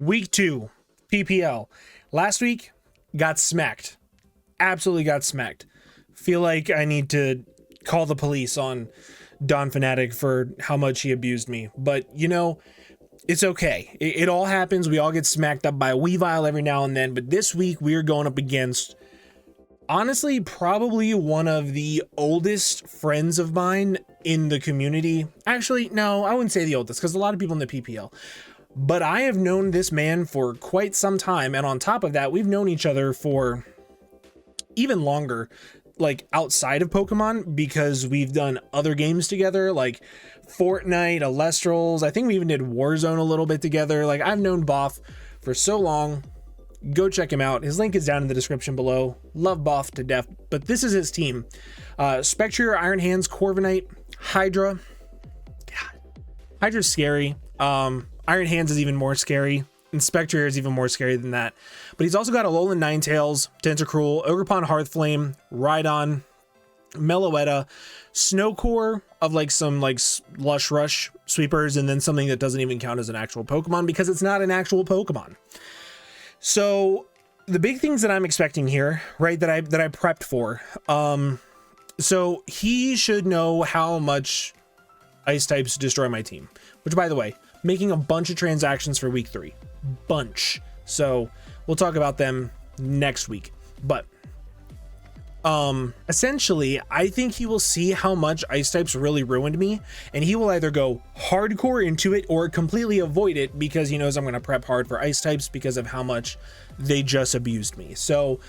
Week 2, PPL. Last week, got smacked. Absolutely got smacked. Feel like I need to call the police on Don Fanatic for how much he abused me. But, you know, it's okay. It all happens. We all get smacked up by a Weavile every now and then. But this week, we're going up against, honestly, probably one of the oldest friends of mine in the community. Actually, no, I wouldn't say the oldest, because a lot of people in the PPL. But I have known this man for quite some time. And on top of that, we've known each other for even longer, like outside of Pokemon, because we've done other games together, like Fortnite, Alestrals. I think we even did Warzone a little bit together. Like, I've known Boff for so long. Go check him out. His link is down in the description below. Love Boff to death. But this is his team. Spectre, Iron Hands, Corviknight, Hydra. God, Hydra's scary. Iron Hands is even more scary, and Spectre is even more scary than that. But he's also got Alolan Ninetales, Tentacruel, Ogerpon Hearthflame, Rhydon, Meloetta, Snowcore of like some like Lush Rush sweepers, and then something that doesn't even count as an actual Pokemon because it's not an actual Pokemon. So the big things that I'm expecting here, right, that I prepped for, so he should know how much ice types destroy my team, which, by the way, making a bunch of transactions for week 3, bunch. So we'll talk about them next week. But essentially, I think he will see how much ice types really ruined me, and he will either go hardcore into it or completely avoid it because he knows I'm going to prep hard for ice types because of how much they just abused me. So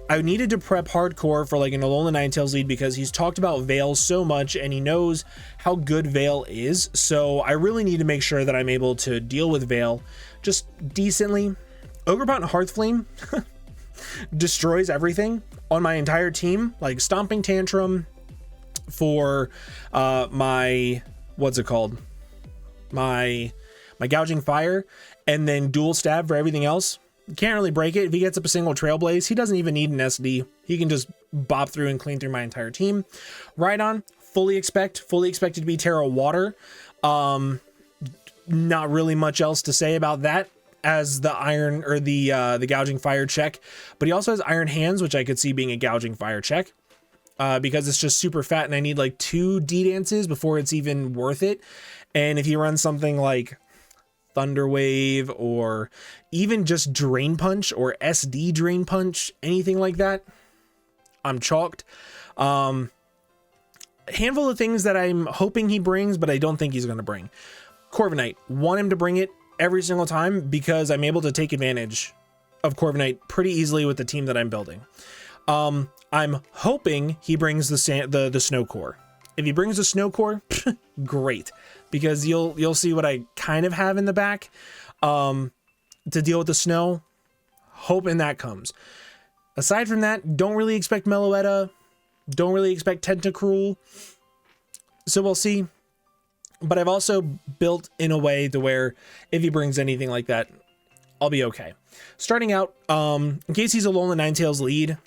I needed to prep hardcore for like an Alolan Ninetales lead because he's talked about Veil so much and he knows how good Veil is. So I really need to make sure that I'm able to deal with Veil just decently. Ogerpon Hearthflame destroys everything on my entire team, like Stomping Tantrum for my, what's it called? My Gouging Fire, and then Dual Stab for everything else. Can't really break it. If he gets up a single Trailblaze, he doesn't even need an SD. He can just bop through and clean through my entire team. Rhydon, fully expected to be Terra Water. Not really much else to say about that as the Iron or the Gouging Fire check, but he also has Iron Hands, which I could see being a Gouging Fire check because it's just super fat and I need like 2 D-Dances before it's even worth it. And if he runs something like Thunder Wave or even just Drain Punch or SD Drain Punch, anything like that, I'm chalked. Handful of things that I'm hoping he brings, but I don't think he's going to bring. Corviknight, want him to bring it every single time because I'm able to take advantage of Corviknight pretty easily with the team that I'm building. I'm hoping he brings the Snow Core. If he brings the Snow Core, great, because you'll see what I kind of have in the back to deal with the snow. Hoping that comes. Aside from that, don't really expect Meloetta. Don't really expect Tentacruel. So we'll see. But I've also built in a way to where if he brings anything like that, I'll be okay. Starting out, in case he's a Alolan Ninetales lead,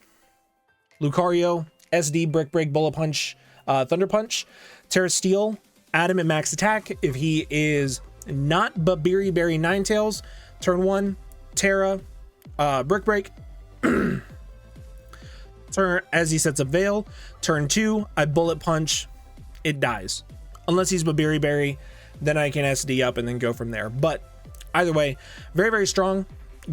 Lucario, SD, Brick Break, Bullet Punch, Thunder Punch, Terra Steel, Adamant Max Attack. If he is not but Berry Ninetales, turn 1, Terra, Brick Break. Turn as he sets up Veil. Turn 2, I Bullet Punch, it dies. Unless he's Berry, then I can SD up and then go from there. But either way, very, very strong.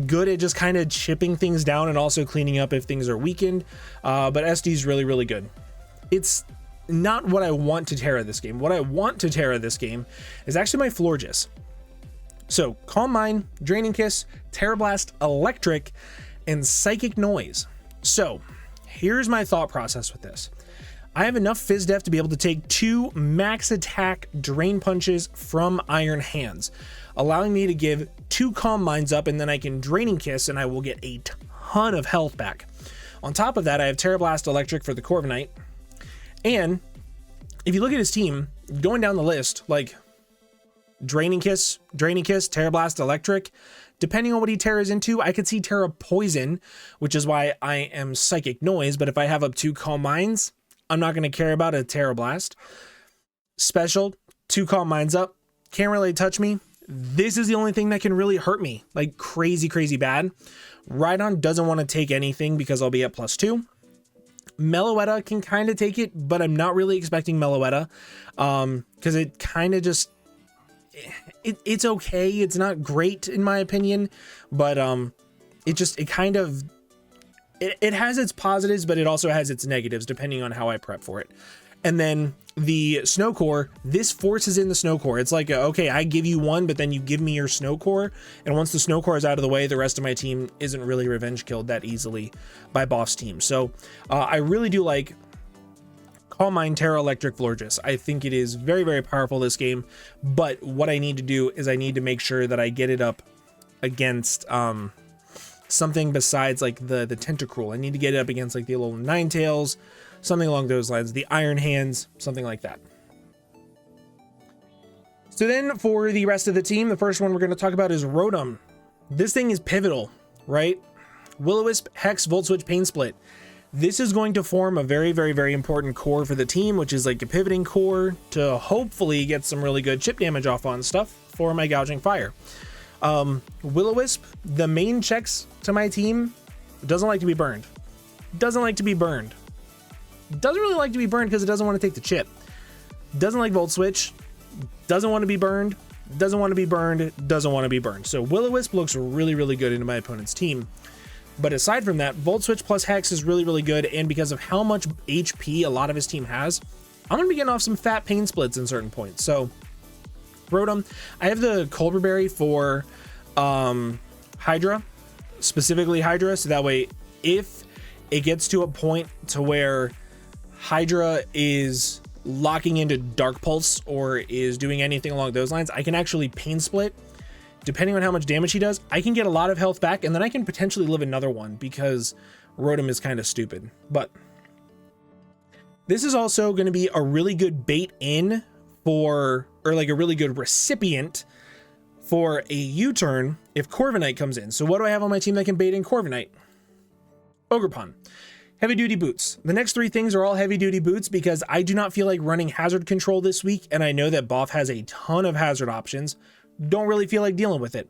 Good at just kind of chipping things down and also cleaning up if things are weakened. But SD is really, really good. It's not what I want to Terra this game. What I want to Terra this game is actually my Florges. So Calm Mind, Draining Kiss, Terra Blast, Electric, and Psychic Noise. So here's my thought process with this. I have enough Fizz Def to be able to take 2 max attack Drain Punches from Iron Hands, allowing me to give 2 Calm Minds up, and then I can Draining Kiss and I will get a ton of health back. On top of that, I have Terra Blast Electric for the Corviknight. And if you look at his team, going down the list, like Draining Kiss, Terra Blast Electric, depending on what he Terras into, I could see Terra Poison, which is why I am Psychic Noise, but if I have up 2 Calm Minds, I'm not going to care about a Terra Blast. Special, 2 Calm Minds up, can't really touch me. This is the only thing that can really hurt me, like crazy, crazy bad. Rhydon doesn't want to take anything because I'll be at +2. Meloetta can kind of take it, but I'm not really expecting Meloetta because it kind of just, it's okay. It's not great in my opinion, but it has its positives, but it also has its negatives depending on how I prep for it. And then the Snow Core, this forces in the Snow Core. It's like, okay, I give you one, but then you give me your Snow Core. And once the Snow Core is out of the way, the rest of my team isn't really revenge killed that easily by Boff's team. So I really do like Calm Mind, Terra, Electric, Florges. I think it is very, very powerful this game. But what I need to do is I need to make sure that I get it up against something besides like the Tentacruel. I need to get it up against like the Alolan Ninetales, something along those lines, the Iron Hands, something like that. So then for the rest of the team, the first one we're going to talk about is Rotom. This thing is pivotal, right? Will-O-Wisp, Hex, Volt Switch, Pain Split. This is going to form a very, very, very important core for the team, which is like a pivoting core to hopefully get some really good chip damage off on stuff for my Gouging Fire. Will-O-Wisp, the main checks to my team, doesn't like to be burned. Doesn't like to be burned. Doesn't really like to be burned because it doesn't want to take the chip. Doesn't like Volt Switch. Doesn't want to be burned. Doesn't want to be burned. Doesn't want to be burned. So Will-O-Wisp looks really, really good into my opponent's team. But aside from that, Volt Switch plus Hex is really, really good. And because of how much HP a lot of his team has, I'm going to be getting off some fat Pain Splits in certain points. So Rotom, I have the Culver Berry for Hydra, specifically Hydra. So that way, if it gets to a point to where Hydra is locking into Dark Pulse or is doing anything along those lines, I can actually Pain Split. Depending on how much damage he does, I can get a lot of health back, and then I can potentially live another one because Rotom is kind of stupid. But this is also going to be a really good bait in for, or like a really good recipient for a U-turn if Corviknight comes in. So what do I have on my team that can bait in Corviknight? Ogerpon. Heavy duty boots. The next three things are all heavy duty boots because I do not feel like running hazard control this week, and I know that Boff has a ton of hazard options. Don't really feel like dealing with it.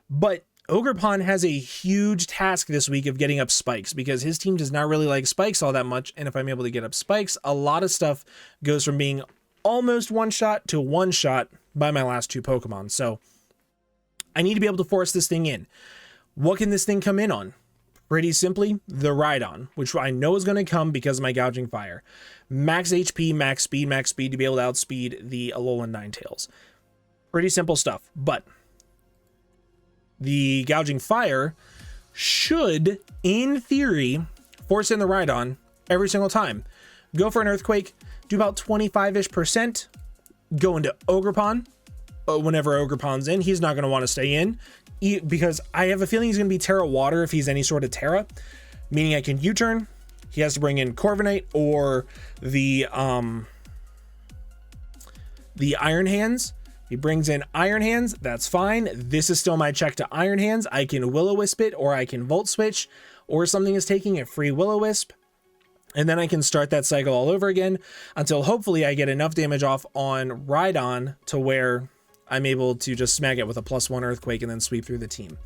But Ogerpon has a huge task this week of getting up spikes because his team does not really like spikes all that much, and if I'm able to get up spikes, a lot of stuff goes from being almost one shot to one shot by my last two Pokemon. So I need to be able to force this thing in. What can this thing come in on? Pretty simply, the Rhydon, which I know is going to come because of my Gouging Fire. Max HP, max speed to be able to outspeed the Alolan Ninetales. Pretty simple stuff, but the Gouging Fire should, in theory, force in the Rhydon every single time. Go for an Earthquake, do about 25-ish%, go into Ogerpon. Whenever Ogerpon's in, he's not going to want to stay in because I have a feeling he's going to be Terra Water if he's any sort of Terra, meaning I can U-turn. He has to bring in Corviknight or the Iron Hands. He brings in Iron Hands, that's fine. This is still my check to Iron Hands. I can Will-O-Wisp it, or I can Volt Switch, or something is taking a free Will-O-Wisp. And then I can start that cycle all over again until hopefully I get enough damage off on Rhydon to where I'm able to just smack it with a +1 Earthquake and then sweep through the team.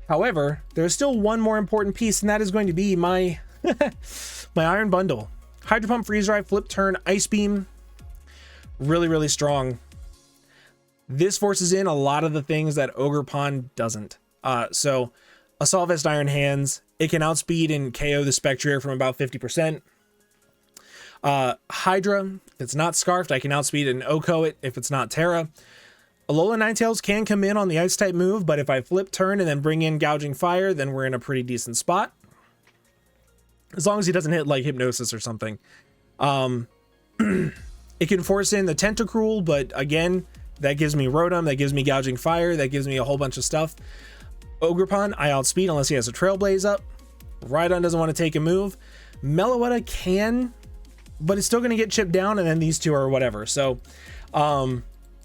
However, there's still one more important piece, and that is going to be my my Iron Bundle. Hydro Pump, Freeze Drive, Flip Turn, Ice Beam. Really, really strong. This forces in a lot of the things that Ogerpon doesn't. So Assault Vest, Iron Hands, it can outspeed and KO the Spectrier from about 50%. Hydra, if it's not Scarfed, I can outspeed and OHKO it if it's not Terra. Alolan Ninetales can come in on the Ice type move, but if I flip turn and then bring in Gouging Fire, then we're in a pretty decent spot. As long as he doesn't hit like Hypnosis or something. It can force in the Tentacruel, but again, that gives me Rotom, that gives me Gouging Fire, that gives me a whole bunch of stuff. Ogerpon, I outspeed unless he has a Trailblaze up. Rhydon doesn't want to take a move. Meloetta can, but it's still going to get chipped down, and then these two are whatever. So,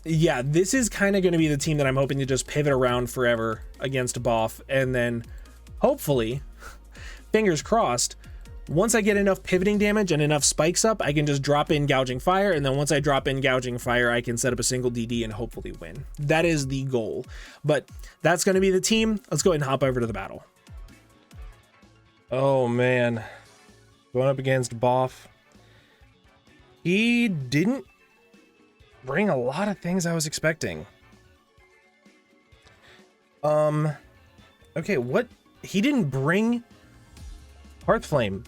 yeah, this is kind of going to be the team that I'm hoping to just pivot around forever against Boff, and then hopefully, fingers crossed, Once I get enough pivoting damage and enough spikes up, I can just drop in Gouging Fire, and then once I drop in Gouging Fire, I can set up a single DD and hopefully win. That is the goal. But that's going to be the team. Let's go ahead and hop over to the battle. Oh, man. Going up against Boff. He didn't bring a lot of things I was expecting. Okay, what? He didn't bring Hearthflame.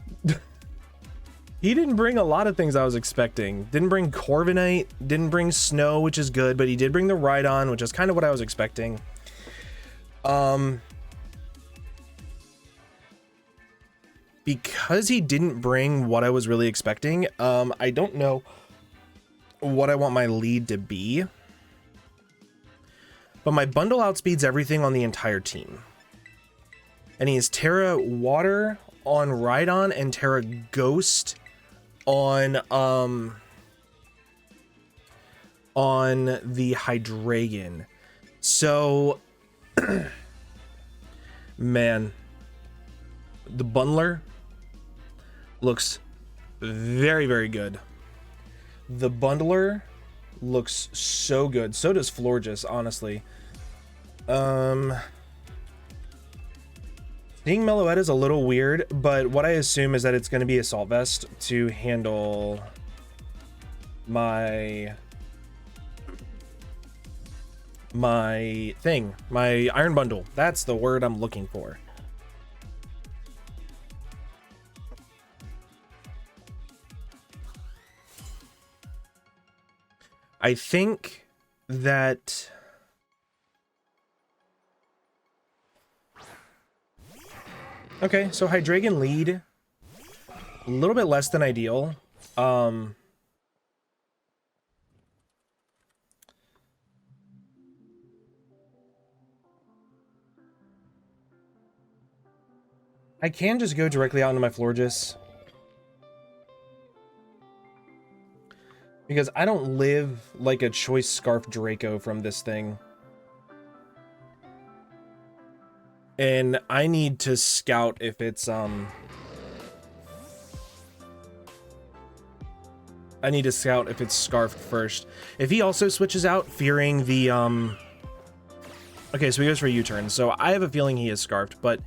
He didn't bring a lot of things I was expecting. Didn't bring Corviknight, didn't bring Snow, which is good, but he did bring the Rhydon, which is kind of what I was expecting. Because he didn't bring what I was really expecting, I don't know what I want my lead to be. But my bundle outspeeds everything on the entire team. And he is Terra Water on Rhydon and Terra Ghost on the Hydreigon. So man, the bundler looks very, very good. The bundler looks so good. So does Florges, honestly. Seeing Meloetta is a little weird, but what I assume is that it's going to be Assault Vest to handle my Iron Bundle. That's the word I'm looking for. I think that okay, so Hydreigon lead a little bit less than ideal. I can just go directly out into my Florges, because I don't live like a Choice Scarf Draco from this thing. And I need to scout if it's, I need to scout if it's scarfed first. If he also switches out, fearing the, okay, so he goes for a U-turn. So I have a feeling he is scarfed, but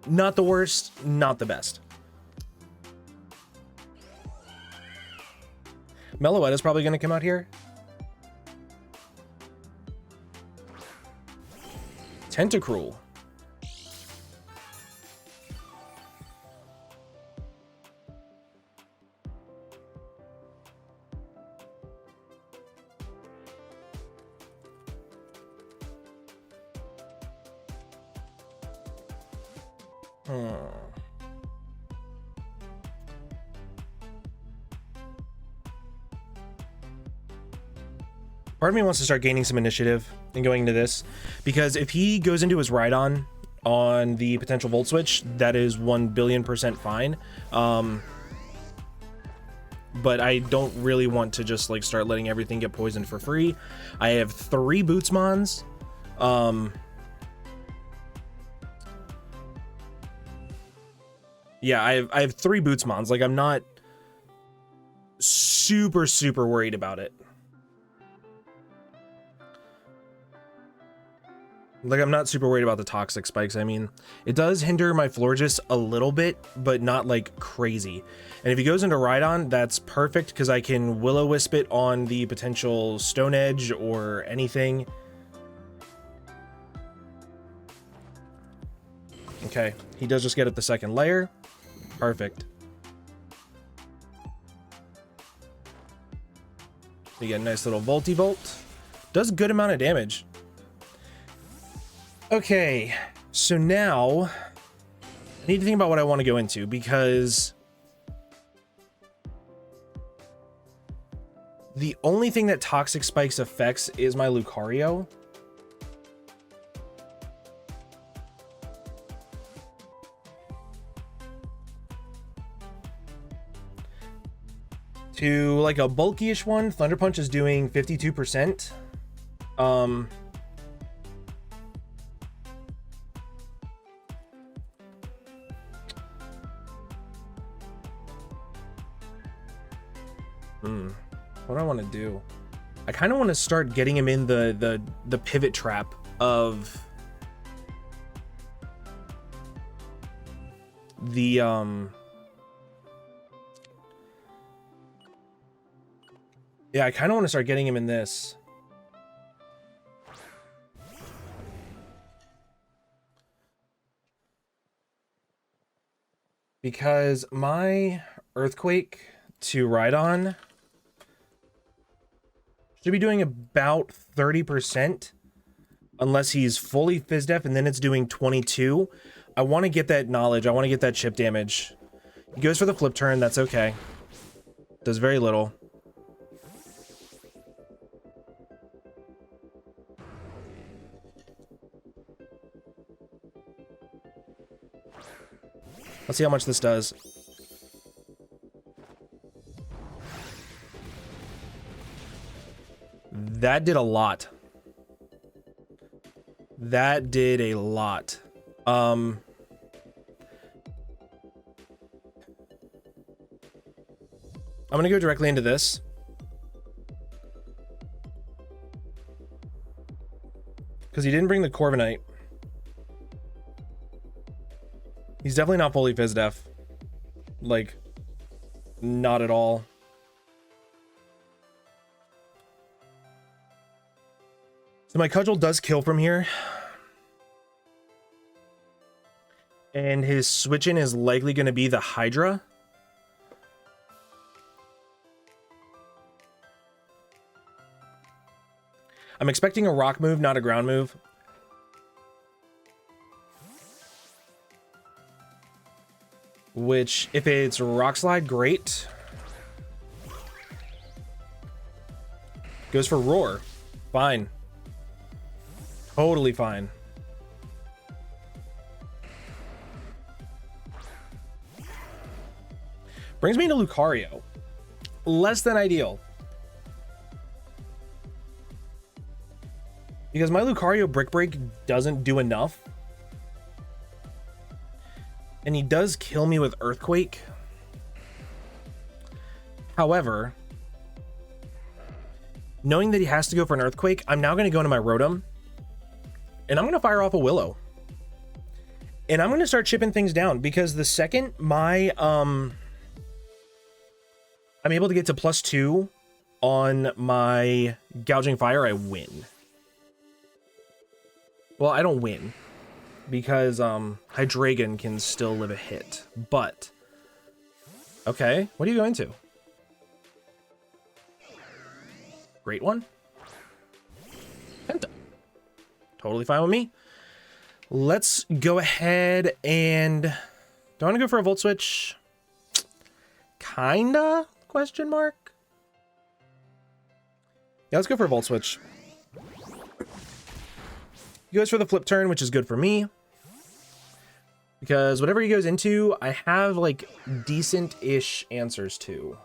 not the worst, not the best. Meloetta's probably going to come out here. Tentacruel. Part of me wants to start gaining some initiative and going into this, because if he goes into his Rhydon on the potential Volt Switch, that is 1,000,000,000% fine. But I don't really want to just like start letting everything get poisoned for free. I have 3 Bootsmons. Yeah, I have 3 Bootsmons. Like, I'm not super worried about it. Like, I'm not super worried about the toxic spikes. I mean, it does hinder my Florges a little bit, but not like crazy. And if he goes into Rhydon, that's perfect, because I can Will-O-Wisp it on the potential Stone Edge or anything. Okay, he does just get up the second layer. Perfect. We get a nice little Voltivolt. Does a good amount of damage. Okay, so now I need to think about what I want to go into, because the only thing that Toxic Spikes affects is my Lucario. To like a bulky-ish one, Thunder Punch is doing 52%. What do I want to do? I kind of want to start getting him in the pivot trap of the yeah, I kind of want to start getting him in this. Because my Earthquake to ride on should be doing about 30%, unless he's fully Fizdef, and then it's doing 22. I want to get that knowledge. I want to get that chip damage. He goes for the flip turn. That's okay. Does very little. Let's see how much this does. That did a lot. That did a lot. I'm gonna go directly into this. Because he didn't bring the Corviknight. He's definitely not fully Fizdef. Like, not at all. So my Cudgel does kill from here. And his switch-in is likely going to be the Hydra. I'm expecting a rock move, not a ground move. Which, if it's Rock Slide, great. Goes for Roar. Fine. Totally fine. Brings me to Lucario. Less than ideal. Because my Lucario Brick Break doesn't do enough. And he does kill me with Earthquake. However, knowing that he has to go for an Earthquake, I'm now going to go into my Rotom. And I'm going to fire off a Willow. And I'm going to start chipping things down. Because the second my... I'm able to get to +2 on my Gouging Fire, I win. Well, I don't win. Because Hydreigon can still live a hit. But... okay, what are you going to? Great one. Penta. Totally fine with me. Let's go ahead and... do I want to go for a Volt Switch? Kinda? Question mark? Yeah, let's go for a Volt Switch. He goes for the flip turn, which is good for me. Because whatever he goes into, I have, like, decent-ish answers to.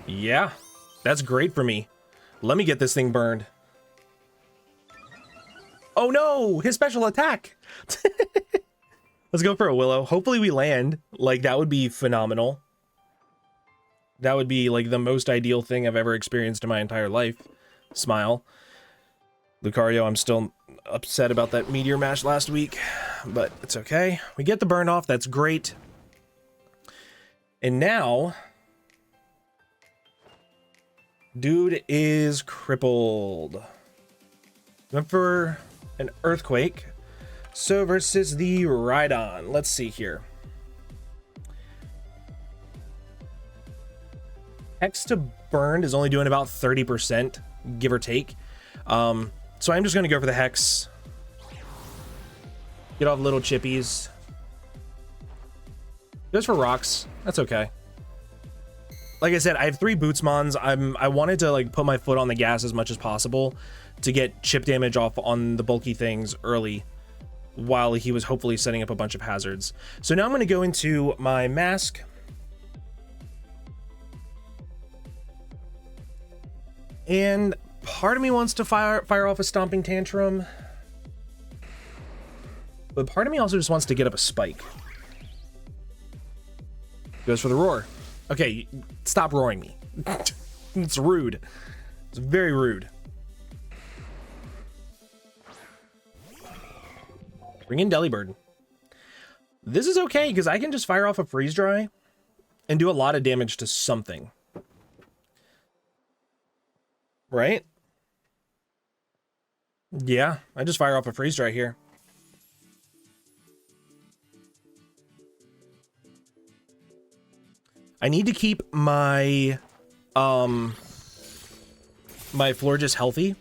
Yeah, that's great for me. Let me get this thing burned. Oh no, his special attack. Let's go for a Willow. Hopefully we land. Like, that would be phenomenal. That would be, like, the most ideal thing I've ever experienced in my entire life. Smile. Lucario, I'm still upset about that Meteor Mash last week, but it's okay. We get the burn off. That's great. And now... dude is crippled. Went for an Earthquake. So versus the Rhydon. Let's see here. Hex to burned is only doing about 30%, give or take. So I'm just going to go for the Hex. Get off little chippies. Goes for rocks. That's okay. Like I said, I have 3 Bootsmons. I wanted to, like, put my foot on the gas as much as possible to get chip damage off on the bulky things early while he was hopefully setting up a bunch of hazards. So now I'm going to go into my Mask. And part of me wants to fire off a Stomping Tantrum. But part of me also just wants to get up a spike. Goes for the roar. Okay, stop roaring me. It's rude. It's very rude. Bring in Delibird. This is okay, because I can just fire off a Freeze Dry and do a lot of damage to something. Right? Yeah, I just fire off a Freeze Dry here. I need to keep my my Florges healthy.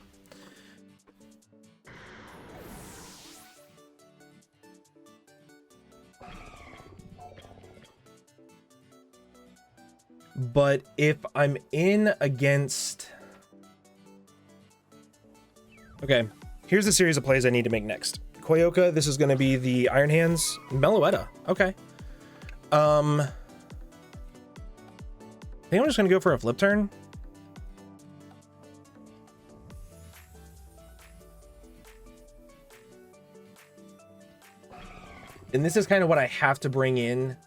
But if I'm in against... Okay, here's the series of plays I need to make next. Koyoka, this is going to be the Iron Hands. Meloetta, okay. I think I'm just going to go for a flip turn. And this is kind of what I have to bring in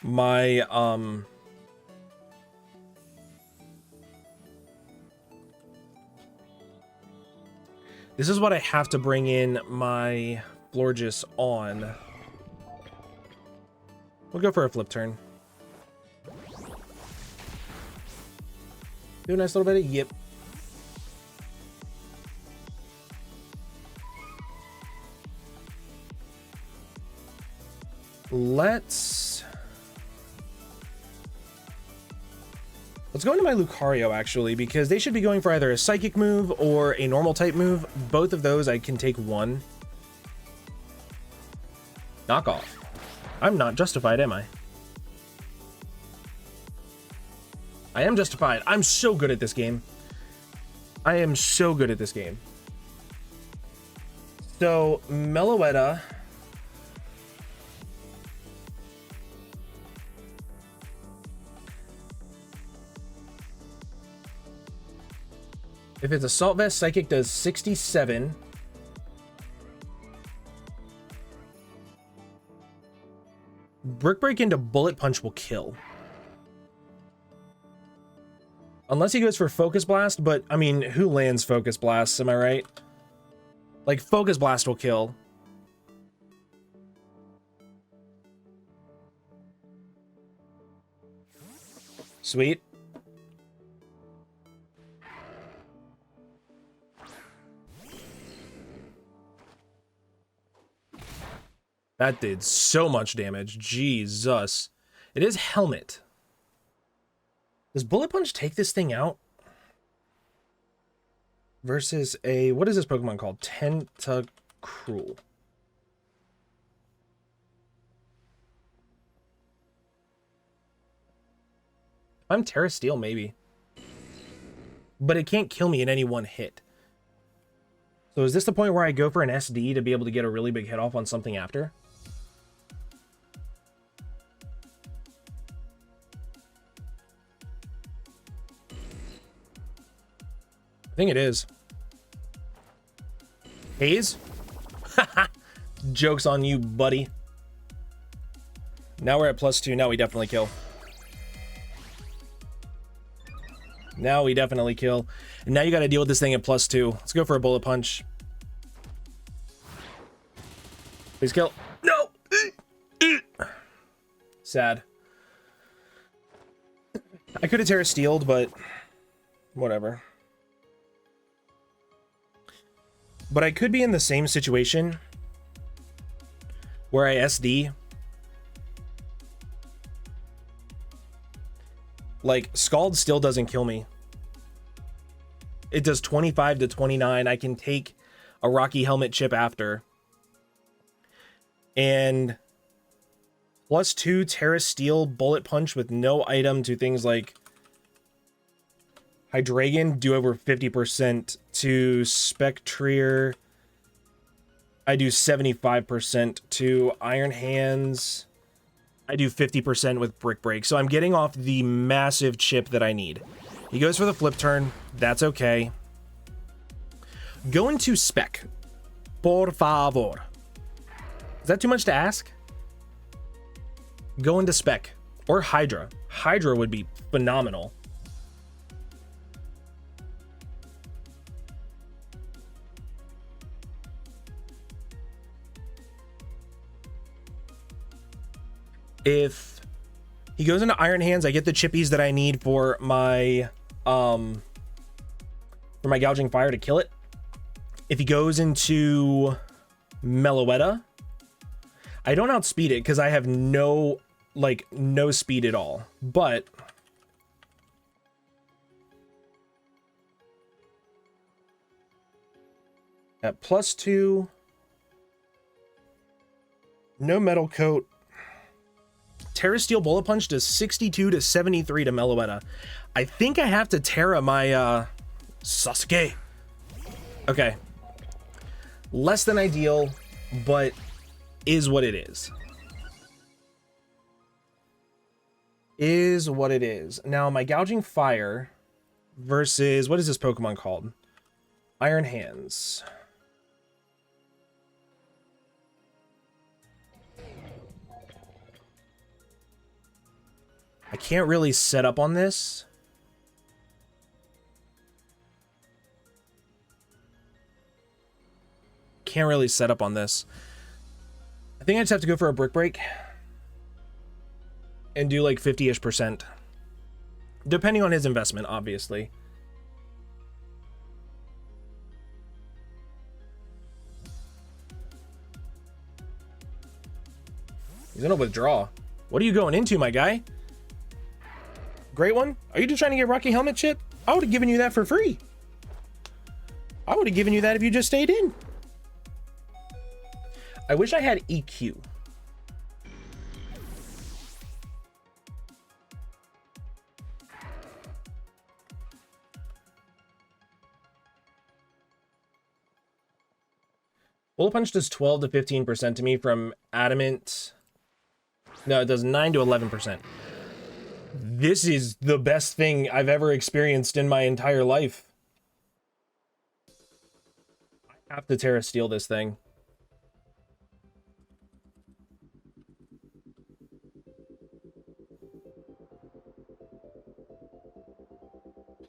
my this is what I have to bring in my Florges on. We'll go for a flip turn. Do a nice little bit of yip. Let's go into my Lucario, actually, because they should be going for either a Psychic move or a normal type move. Both of those I can take one. Knock off. I'm not justified, am I? I am justified. I'm so good at this game. I am so good at this game. So, Meloetta... If it's Assault Vest, Psychic does 67. Brick Break into Bullet Punch will kill. Unless he goes for Focus Blast, but, I mean, who lands Focus Blasts, am I right? Like, Focus Blast will kill. Sweet. That did so much damage. Jesus. It is Helmet. Does Bullet Punch take this thing out? Versus a... What is this Pokemon called? Tentacruel. I'm Terra Steel, maybe. But it can't kill me in any one hit. So is this the point where I go for an SD to be able to get a really big hit off on something after? I think it is. Haze? Joke's on you, buddy. Now we're at +2. Now we definitely kill. Now we definitely kill. And now you got to deal with this thing at +2. Let's go for a Bullet Punch. Please kill. No! Sad. I could have Terra Steeled, but whatever. But I could be in the same situation where I SD. Like, Scald still doesn't kill me. It does 25 to 29. I can take a Rocky Helmet chip after. And +2 Terra Steel Bullet Punch with no item to things like Hydreigon do over 50%. To Spectrier, I do 75%. To Iron Hands, I do 50% with Brick Break. So I'm getting off the massive chip that I need. He goes for the flip turn. That's okay. Go into Spec. Por favor. Is that too much to ask? Go into spec. Or Hydra. Hydra would be phenomenal. If he goes into Iron Hands, I get the chippies that I need for my gouging fire to kill it. If he goes into Meloetta, I don't outspeed it because I have no speed at all. But at +2, no metal coat. Terra Steel Bullet Punch does 62 to 73 to Meloetta. I think I have to Terra my Sasuke. Okay. Less than ideal, but is what it is. Is what it is. Now, my Gouging Fire versus... what is this Pokemon called? Iron Hands. I can't really set up on this. Can't really set up on this. I think I just have to go for a Brick Break. And do like 50-ish%. Depending on his investment, obviously. He's gonna withdraw. What are you going into, my guy? Great one? Are you just trying to get Rocky Helmet shit? I would have given you that for free. I would have given you that if you just stayed in. I wish I had EQ. Bullet Punch does 12 to 15% to me from Adamant. No, it does 9 to 11%. This is the best thing I've ever experienced in my entire life. I have to Terra Steel this thing.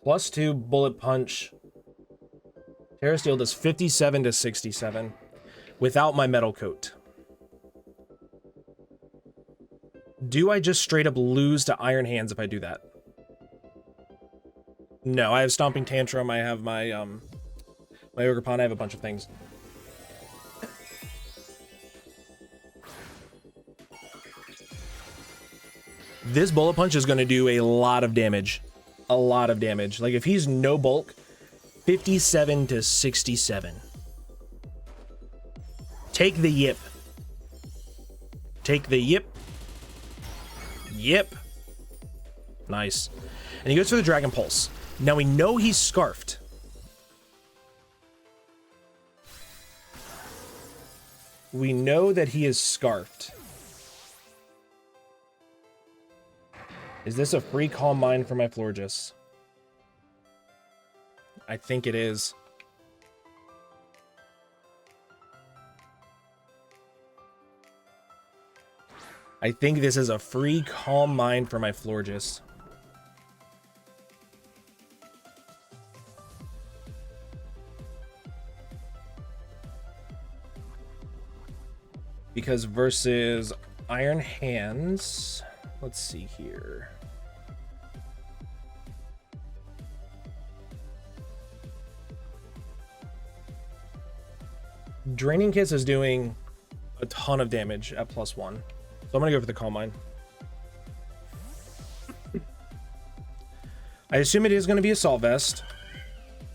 +2 Bullet Punch. Terra Steel does 57 to 67 without my metal coat. Do I just straight up lose to Iron Hands if I do that? No, I have Stomping Tantrum, I have my my Ogre Pond, I have a bunch of things. This Bullet Punch is going to do a lot of damage. A lot of damage. Like if he's no bulk, 57 to 67. Take the yip. Take the yip. Yip. Nice. And he goes for the Dragon Pulse. Now we know he's Scarfed. We know that he is Scarfed. Is this a free Calm Mind for my Florges? I think it is. I think this is a free Calm Mind for my Florges. Because versus Iron Hands, let's see here. Draining Kiss is doing a ton of damage at +1. So I'm gonna go for the Calm Mind. I assume it is gonna be Assault Vest,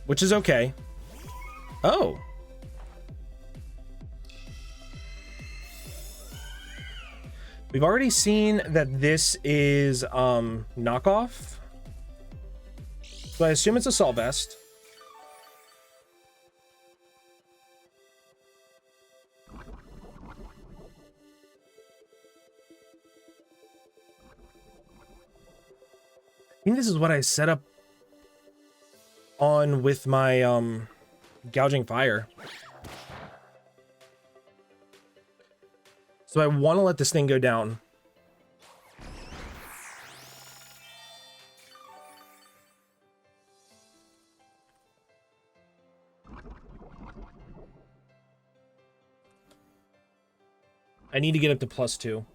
which is okay. Oh. We've already seen that this is knockoff. So I assume it's Assault Vest. I think this is what I set up on with my Gouging Fire. So I want to let this thing go down. I need to get up to +2.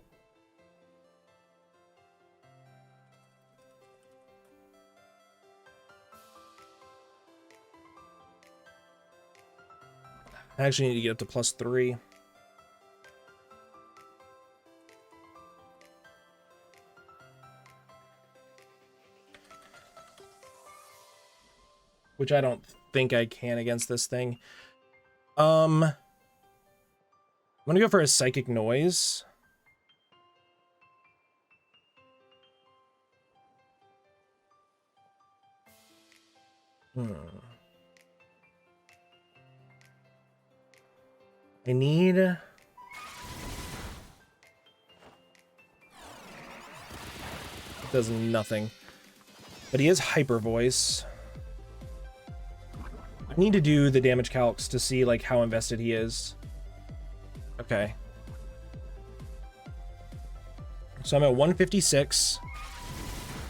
I actually need to get up to +3. Which I don't think I can against this thing. I'm gonna go for a psychic noise. I need... It does nothing. But he has hyper voice. I need to do the damage calcs to see like how invested he is. Okay. So I'm at 156.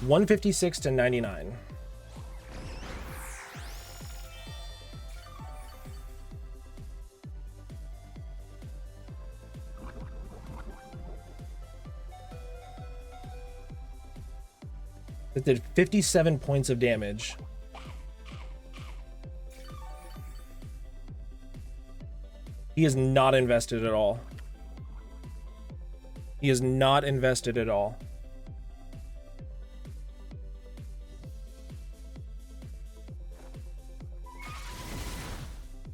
156 to 99. It did 57 points of damage. He is not invested at all. He is not invested at all.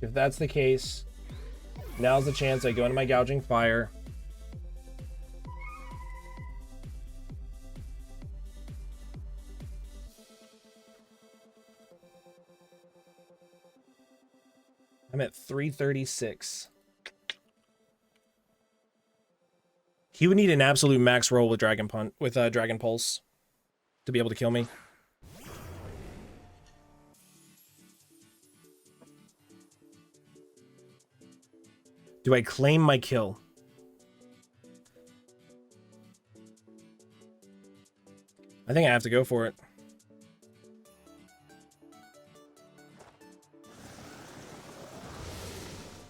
If that's the case, now's the chance I go into my gouging fire. I'm at 336. He would need an absolute max roll with Dragon Pulse to be able to kill me. Do I claim my kill? I think I have to go for it.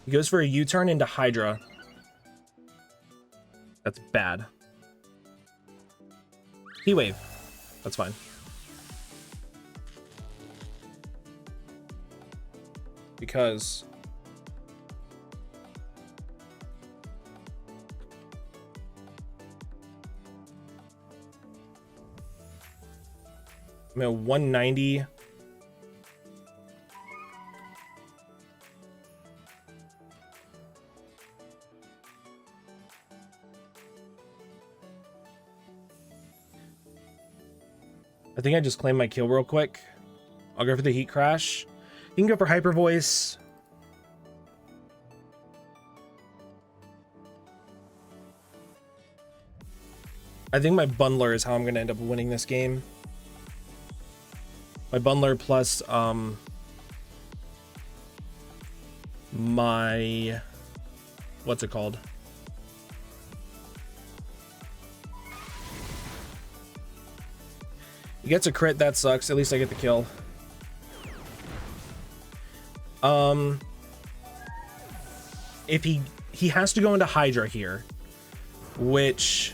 He goes for a U-turn into Hydra. That's bad. Heat Wave. That's fine. Because... I'm at 190. I think I just claim my kill real quick. I'll go for the Heat Crash. You can go for Hyper Voice. I think my Bundler is how I'm going to end up winning this game. My Bundler plus my... what's it called? He gets a crit, that sucks. At least I get the kill. If he has to go into Hydra here, which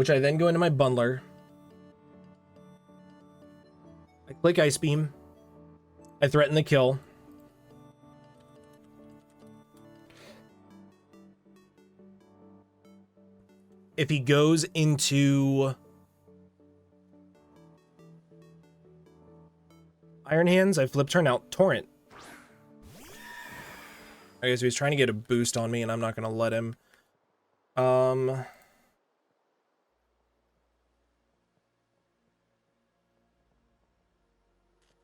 I then go into my Bundler. I click Ice Beam. I threaten the kill. If he goes into Iron Hands, I flip turn out Torrent. Okay, so he's trying to get a boost on me, and I'm not going to let him.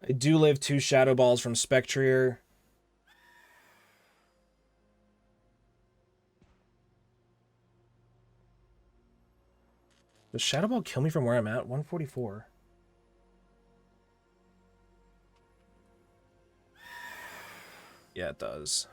I do live 2 Shadow Balls from Spectrier. Does Shadow Ball kill me from where I'm at? 144. Yeah, it does.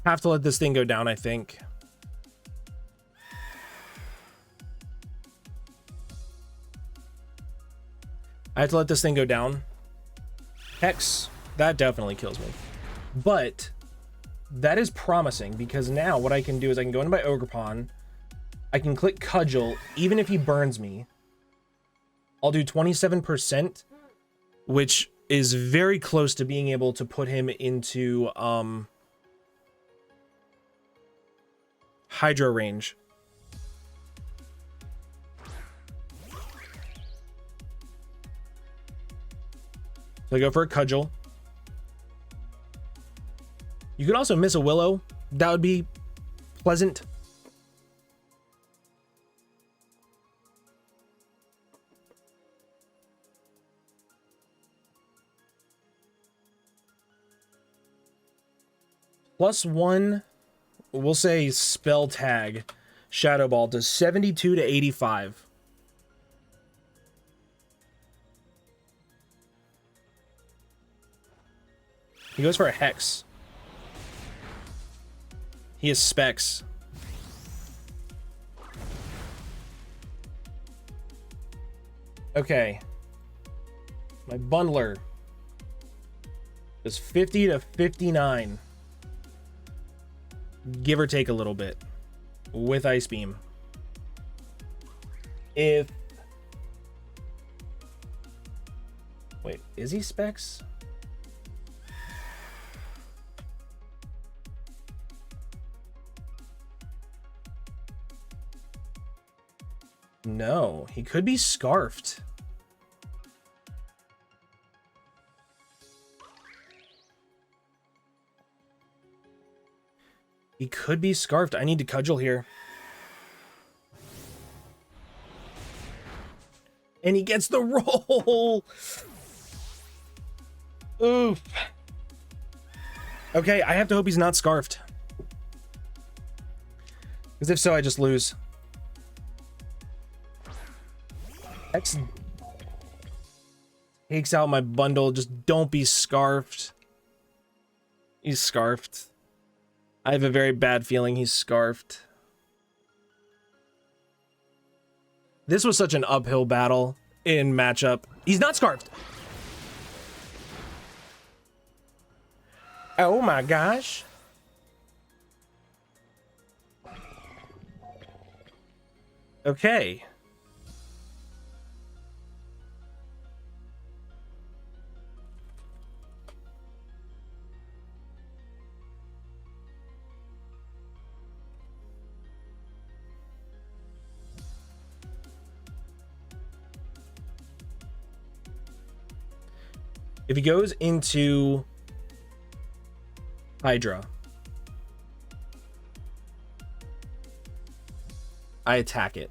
Have to let this thing go down, I think. I have to let this thing go down. Hex, that definitely kills me. But that is promising, because now what I can do is I can go into my Ogre Pawn. I can click Cudgel, even if he burns me. I'll do 27%, which is very close to being able to put him into Hydro range. So I go for a Cudgel. You could also miss a Willow. That would be pleasant. +1, we'll say spell tag. Shadow Ball does 72 to 85. He goes for a Hex. He has Specs. Okay. My bundler is 50 to 59. Give or take a little bit. With Ice Beam. If... Wait, is he Specs? No, he could be Scarfed. He could be Scarfed. I need to Cudgel here. And he gets the roll. Oof. Okay, I have to hope he's not Scarfed. Because if so, I just lose. X takes out my bundle. Just don't be Scarfed. He's Scarfed. I have a very bad feeling he's Scarfed. This was such an uphill battle in matchup. He's not Scarfed. Oh my gosh. Okay. If he goes into Hydra, I attack it.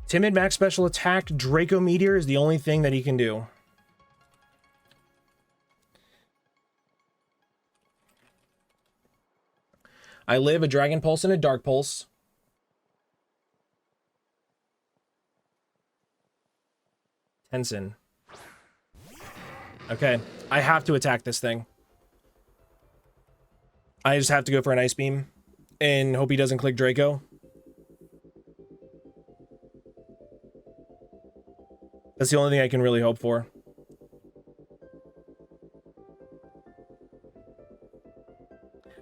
Timid max special attack. Draco Meteor is the only thing that he can do. I live a Dragon Pulse and a Dark Pulse. Tensin. Okay, I have to attack this thing. I just have to go for an Ice Beam and hope he doesn't click Draco. That's the only thing I can really hope for.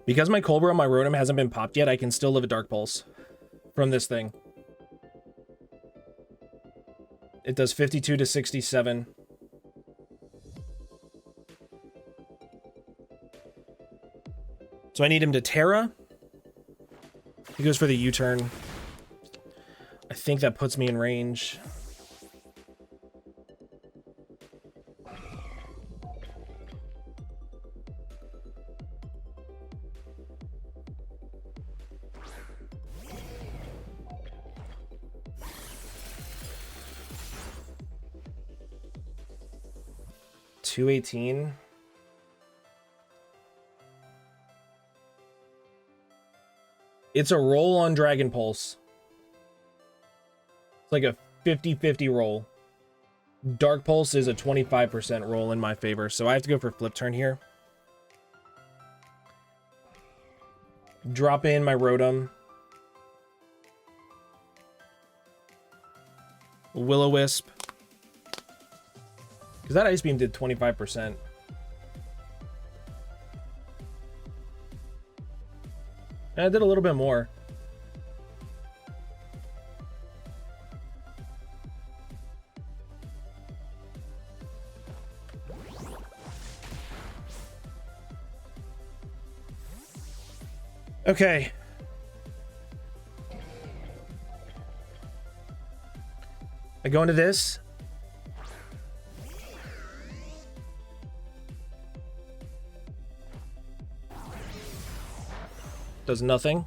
Because my Colbur on my Rotom hasn't been popped yet, I can still live a Dark Pulse from this thing. It does 52 to 67. So I need him to Terra. He goes for the U-turn. I think that puts me in range. 218. It's a roll on Dragon Pulse. It's like a 50-50 roll. Dark Pulse is a 25% roll in my favor, so I have to go for flip turn here. Drop in my Rotom. Will-O-Wisp. Because that Ice Beam did 25%. And I did a little bit more. Okay. I go into this. Does nothing.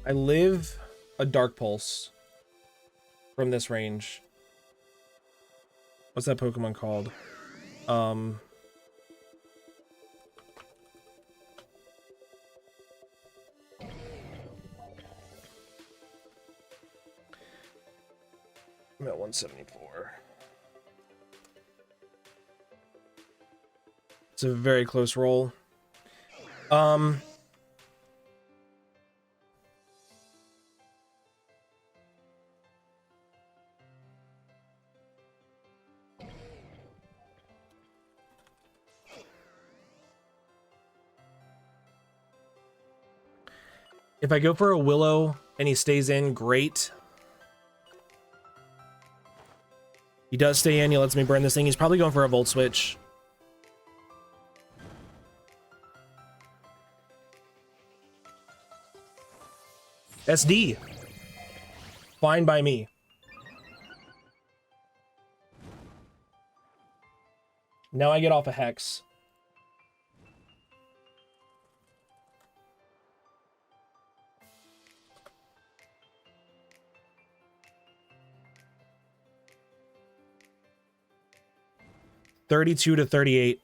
I live a Dark Pulse from this range. What's that Pokemon called? I'm at 174. It's a very close roll. If I go for a Willow and he stays in, great. He does stay in. He lets me burn this thing. He's probably going for a Volt Switch. SD. Fine by me. Now I get off a Hex. $32 to $38.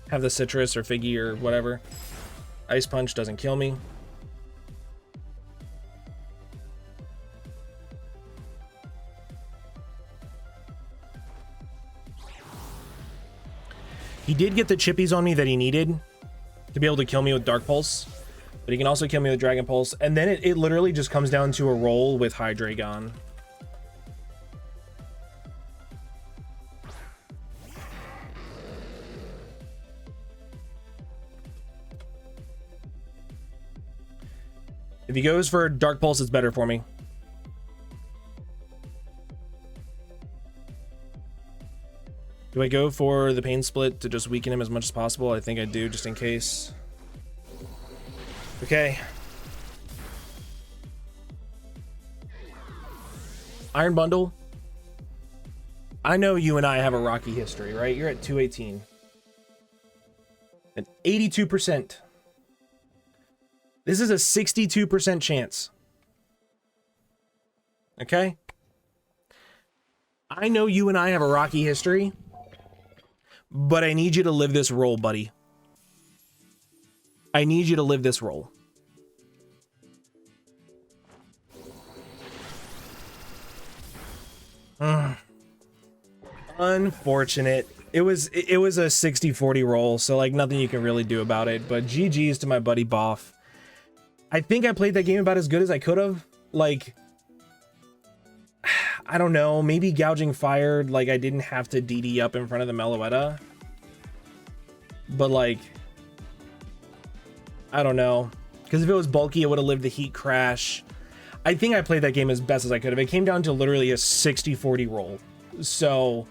Have the Citrus or Figgy or whatever. Ice Punch doesn't kill me. He did get the chippies on me that he needed to be able to kill me with Dark Pulse, but he can also kill me with Dragon Pulse, and then it literally just comes down to a roll with Hydreigon. If he goes for Dark Pulse, it's better for me. Do I go for the Pain Split to just weaken him as much as possible? I think I do, just in case. Okay. Iron Bundle. I know you and I have a rocky history, right? You're at 218. And 82%. This is a 62% chance. Okay? I know you and I have a rocky history, but I need you to live this role, buddy. I need you to live this role. Unfortunate. It was a 60-40 roll, so like nothing you can really do about it, but GG's to my buddy Boff. I think I played that game about as good as I could have. Like, I don't know, maybe Gouging Fired, like I didn't have to DD up in front of the Meloetta. But like, I don't know. Because if it was bulky, it would have lived the Heat Crash. I think I played that game as best as I could have. It came down to literally a 60-40 roll. So,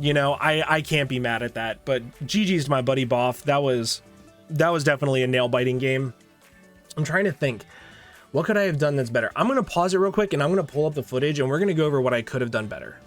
you know, I can't be mad at that. But GG's to my buddy Boff. That was definitely a nail-biting game. I'm trying to think, what could I have done that's better? I'm going to pause it real quick and I'm going to pull up the footage and we're going to go over what I could have done better.